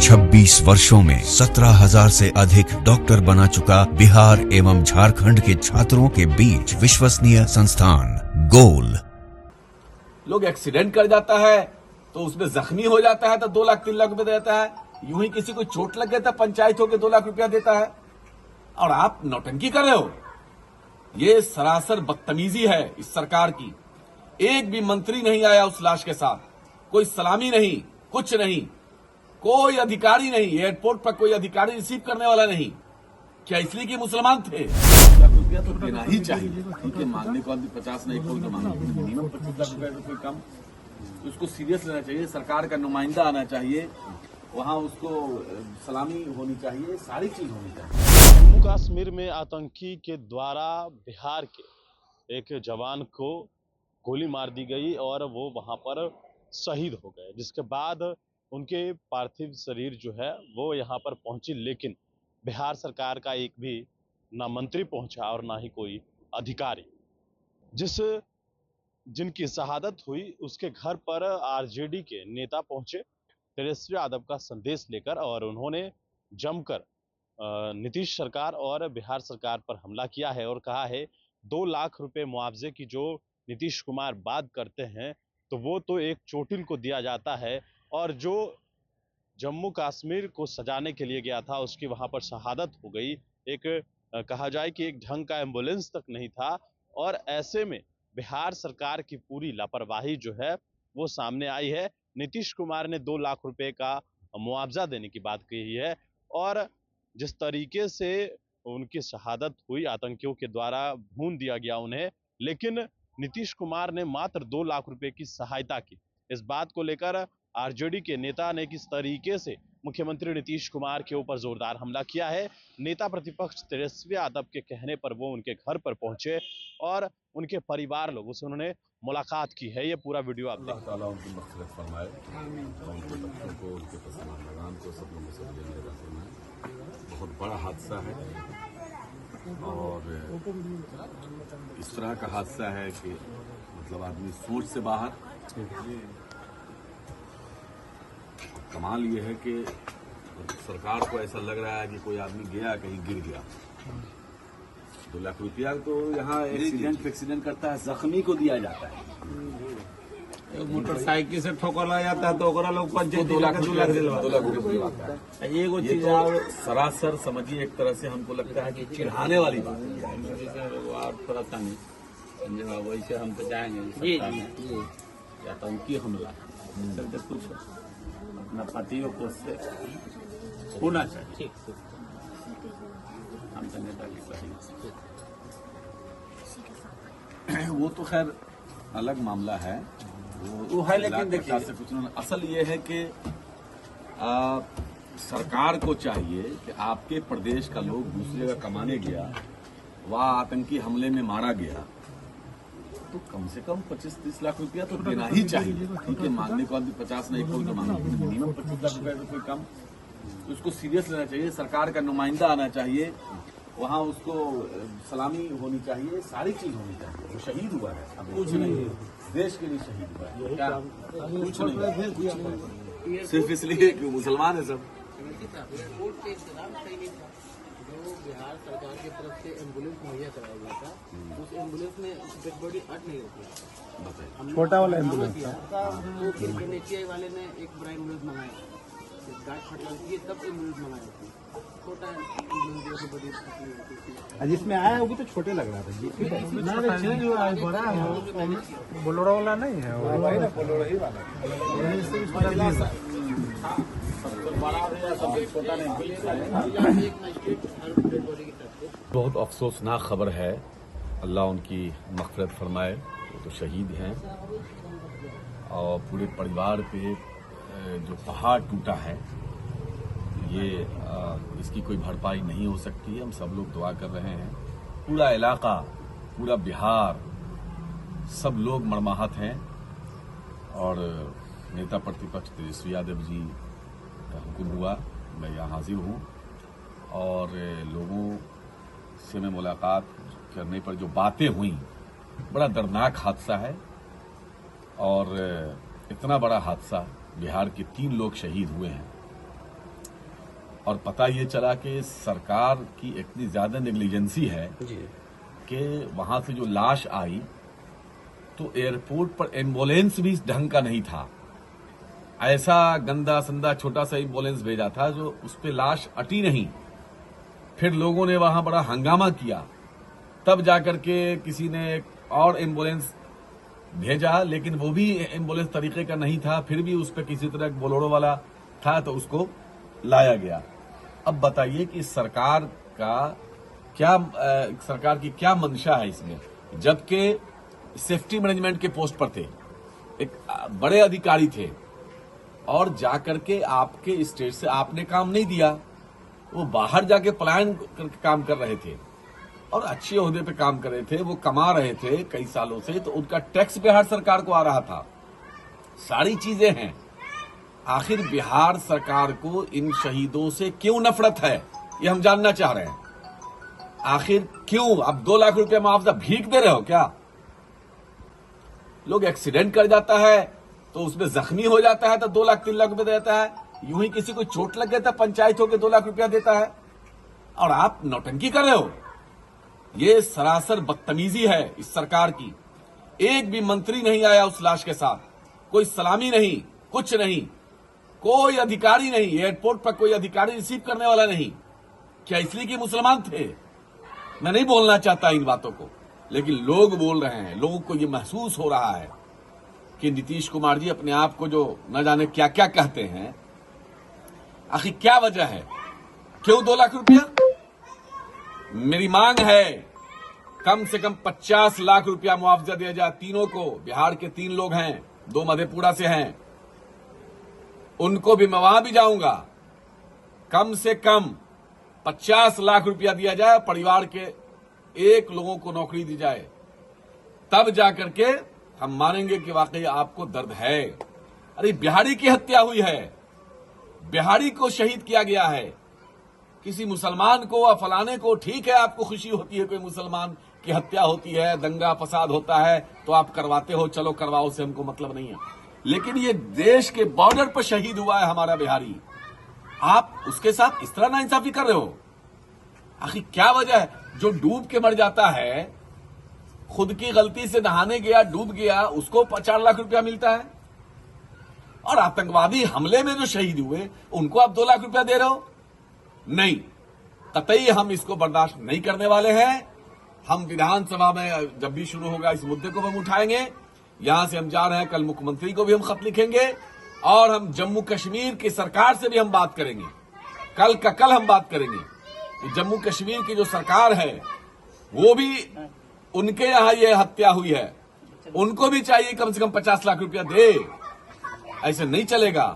26 वर्षों में 17,000 से अधिक डॉक्टर बना चुका बिहार एवं झारखंड के छात्रों के बीच विश्वसनीय संस्थान गोल। लोग एक्सीडेंट कर जाता है तो उसमें जख्मी हो जाता है तो 2 लाख 3 लाख रुपए देता है। यूं ही किसी को चोट लग गया था पंचायत होकर 2 लाख रुपया देता है और आप नौटंकी कर रहे हो। ये सरासर बदतमीजी है इस सरकार की। एक भी मंत्री नहीं आया उस लाश के साथ, कोई सलामी नहीं, कुछ नहीं, कोई अधिकारी नहीं, एयरपोर्ट पर कोई अधिकारी रिसीव करने वाला नहीं। क्या इसलिए कि मुसलमान थे? 1 लाख रुपया तो देना ही चाहिए। ठीक है, मांगने को आदमी 50 नहीं, कोई तो मांगे मिनिमम 25 लाख रुपया कोई कम। उसको सीरियस लेना चाहिए, सरकार का नुमाइंदा आना चाहिए, वहां उसको सलामी होनी चाहिए, सारी चीज होनी चाहिए। जम्मू कश्मीर में आतंकी के द्वारा बिहार के एक जवान को गोली मार दी गई और वो वहां पर शहीद हो गए, जिसके बाद उनके पार्थिव शरीर जो है वो यहाँ पर पहुंची, लेकिन बिहार सरकार का एक भी ना मंत्री पहुंचा और ना ही कोई अधिकारी। जिनकी शहादत हुई उसके घर पर आरजेडी के नेता पहुंचे तेजस्वी यादव का संदेश लेकर, और उन्होंने जमकर नीतीश सरकार और बिहार सरकार पर हमला किया है और कहा है 2 लाख रुपए मुआवजे की जो नीतीश कुमार बात करते हैं तो वो तो एक चोटिल को दिया जाता है, और जो जम्मू कश्मीर को सजाने के लिए गया था उसकी वहां पर शहादत हो गई। एक कहा जाए कि एक ढंग का एम्बुलेंस तक नहीं था, और ऐसे में बिहार सरकार की पूरी लापरवाही जो है वो सामने आई है। नीतीश कुमार ने 2 लाख रुपए का मुआवजा देने की बात कही है, और जिस तरीके से उनकी शहादत हुई, आतंकियों के द्वारा भून दिया गया उन्हें, लेकिन नीतीश कुमार ने मात्र 2 लाख रुपए की सहायता की। इस बात को लेकर आरजेडी के नेता ने किस तरीके से मुख्यमंत्री नीतीश कुमार के ऊपर जोरदार हमला किया है। नेता प्रतिपक्ष तेजस्वी यादव के कहने पर वो उनके घर पर पहुंचे और उनके परिवार लोगों से उन्होंने मुलाकात की है। ये पूरा वीडियो आप अल्लाह ताला उनकी मग़फ़िरत फरमाए, उनके बच्चों को, उनके पसमानदारान को, सब लोगों से फरमाए। बहुत बड़ा हादसा है और इस तरह का हादसा है कि मतलब आदमी सोच से बाहर। कमाल ये है कि सरकार को ऐसा लग रहा है कि कोई आदमी गया कहीं गिर गया, 2 लाख रुपया तो यहाँ एक्सीडेंट करता है, जख्मी को दिया जाता है। मोटरसाइकिल से ठोकरा जाता है तो लोग 2 लाख रुपया। ये तो सरासर समझिए, एक तरह से हमको लगता है कि चिढ़ाने वाली बात है। थोड़ा सा नहीं वैसे हम तो जाएंगे आतंकी हमला कुछ अपना पार्टियों को से होना चाहिए। हम नेता की सही वो तो खैर अलग मामला है, वो है, लेकिन देखिए से कुछ नहीं। असल ये है कि सरकार को चाहिए कि आपके प्रदेश का लोग दूसरे जगह कमाने गया, वह आतंकी हमले में मारा गया, तो कम से कम 25-30 लाख रुपया तो देना ही चाहिए। ठीक है, मांगने को आदमी 50 नहीं, कोई तो मांगे मिनिमम 25 लाख रुपया तो कोई कम। तो उसको सीरियस लेना चाहिए, सरकार का नुमाइंदा आना चाहिए, वहां उसको सलामी होनी चाहिए, सारी चीज होनी चाहिए। वो शहीद हुआ है, अब कुछ नहीं, देश के लिए शहीद हुआ है, क्या कुछ नहीं, सिर्फ इसलिए कि मुसलमान है सब। जो बिहार सरकार की तरफ से एम्बुलेंस मुहैया कराया गया था, उस एम्बुलेंस में डेड बॉडी अट नहीं होती, छोटा वाला एम्बुलेंस तो नीचे वाले ने एक बड़ा एम्बुलेंस मंगाया, गाठ फटला दिए तब एम्बुलेंस मंगाया थी। छोटा एम्बुलेंस जो बड़ी जिसमें आया वो भी तो छोटे लग रहा था जी, बड़ा है, बोलोरो वाला नहीं है, बोलोरो ही वाला। बहुत अफसोसनाक खबर है, अल्लाह उनकी मग़फ़िरत फरमाए। वो तो शहीद हैं और पूरे परिवार पे जो पहाड़ टूटा है, ये इसकी कोई भरपाई नहीं हो सकती है। हम सब लोग दुआ कर रहे हैं, पूरा इलाका, पूरा बिहार, सब लोग मर्माहत हैं। और नेता प्रतिपक्ष तेजस्वी यादव जी का हुक्म हुआ, मैं यहाँ हाजिर हूँ, और लोगों से मैं मुलाकात करने पर जो बातें हुई, बड़ा दर्दनाक हादसा है। और इतना बड़ा हादसा, बिहार के 3 लोग शहीद हुए हैं, और पता ये चला कि सरकार की इतनी ज्यादा नेग्लिजेंसी है कि वहां से जो लाश आई तो एयरपोर्ट पर एम्बुलेंस भी ढंग का नहीं था। ऐसा गंदा संदा छोटा सा एम्बुलेंस भेजा था जो उस पे लाश अटी नहीं। फिर लोगों ने वहां बड़ा हंगामा किया, तब जाकर के किसी ने एक और एम्बुलेंस भेजा, लेकिन वो भी एम्बुलेंस तरीके का नहीं था। फिर भी उस पर किसी तरह बोलेरो वाला था तो उसको लाया गया। अब बताइए कि सरकार की क्या मंशा है इसमें, जबकि सेफ्टी मैनेजमेंट के पोस्ट पर थे, एक बड़े अधिकारी थे, और जाकर के आपके स्टेट से आपने काम नहीं दिया। वो बाहर जाके पलायन करके काम कर रहे थे और अच्छे ओहदे पे काम कर रहे थे, वो कमा रहे थे कई सालों से, तो उनका टैक्स बिहार सरकार को आ रहा था। सारी चीजें हैं। आखिर बिहार सरकार को इन शहीदों से क्यों नफरत है, ये हम जानना चाह रहे हैं। आखिर क्यों? अब 2 लाख रुपया मुआवजा भीख दे रहे हो क्या? लोग एक्सीडेंट कर जाता है तो उसमें जख्मी हो जाता है तो 2 लाख 3 लाख रुपए देता है। यूं ही किसी को चोट लग गया था, पंचायत होकर 2 लाख रुपया देता है, और आप नौटंकी कर रहे हो। ये सरासर बदतमीजी है इस सरकार की। एक भी मंत्री नहीं आया उस लाश के साथ, कोई सलामी नहीं, कुछ नहीं, कोई अधिकारी नहीं, एयरपोर्ट पर कोई अधिकारी रिसीव करने वाला नहीं। क्या इसलिए कि मुसलमान थे? मैं नहीं बोलना चाहता इन बातों को, लेकिन लोग बोल रहे हैं। लोगों को ये महसूस हो रहा है कि नीतीश कुमार जी अपने आप को जो न जाने क्या क्या कहते हैं, आखिर क्या वजह है? क्यों 2 लाख रुपया? मेरी मांग है कम से कम 50 लाख रुपया मुआवजा दिया जाए तीनों को। बिहार के 3 लोग हैं, 2 मधेपुरा से हैं, उनको भी मैं वहां भी जाऊंगा। कम से कम 50 लाख रुपया दिया जाए, परिवार के 1 लोगों को नौकरी दी जाए, तब जाकर के हम मानेंगे कि वाकई आपको दर्द है। अरे बिहारी की हत्या हुई है, बिहारी को शहीद किया गया है। किसी मुसलमान को या फलाने को, ठीक है आपको खुशी होती है कोई मुसलमान की हत्या होती है, दंगा फसाद होता है तो आप करवाते हो, चलो करवाओ, से हमको मतलब नहीं है। लेकिन ये देश के बॉर्डर पर शहीद हुआ है हमारा बिहारी, आप उसके साथ इस तरह नाइंसाफी कर रहे हो। आखिर क्या वजह है? जो डूब के मर जाता है, खुद की गलती से नहाने गया, डूब गया, उसको 4 लाख रुपया मिलता है, और आतंकवादी हमले में जो शहीद हुए उनको आप 2 लाख रुपया दे रहे हो? नहीं, कतई हम इसको बर्दाश्त नहीं करने वाले हैं। हम विधानसभा में जब भी शुरू होगा इस मुद्दे को हम उठाएंगे। यहां से हम जा रहे हैं, कल मुख्यमंत्री को भी हम खत लिखेंगे, और हम जम्मू कश्मीर की सरकार से भी हम बात करेंगे। कल का कल हम बात करेंगे कि जम्मू कश्मीर की जो सरकार है, वो भी, उनके यहां ये हत्या हुई है, उनको भी चाहिए कम से कम 50 लाख रुपया दे। ऐसे नहीं चलेगा।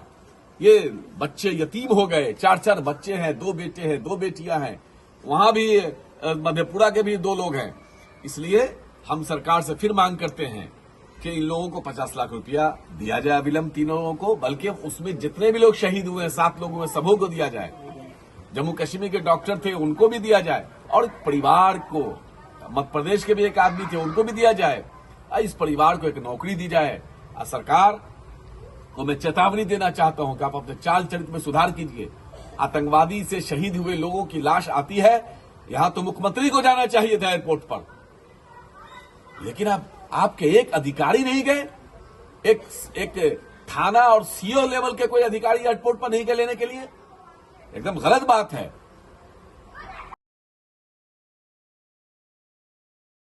ये बच्चे यतीम हो गए, 4 बच्चे हैं, 2 बेटे हैं, 2 बेटियां हैं, वहां भी मधेपुरा के भी 2 लोग हैं। इसलिए हम सरकार से फिर मांग करते हैं कि इन लोगों को 50 लाख रुपया दिया जाए अविलंब, तीनों लोगों को, बल्कि उसमें जितने भी लोग शहीद हुए हैं, 7 लोगों में, सबों को दिया जाए। जम्मू कश्मीर के डॉक्टर थे उनको भी दिया जाए, और परिवार को, मध्य प्रदेश के भी एक आदमी थे उनको भी दिया जाए। इस परिवार को एक नौकरी दी जाए। सरकार को मैं चेतावनी देना चाहता हूं कि आप अपने चाल चरित्र में सुधार कीजिए। आतंकवादी से शहीद हुए लोगों की लाश आती है, यहां तो मुख्यमंत्री को जाना चाहिए था एयरपोर्ट पर, लेकिन आपके एक अधिकारी नहीं गए, एक थाना और सीओ लेवल के कोई अधिकारी एयरपोर्ट पर नहीं गए लेने के लिए। एकदम गलत बात है।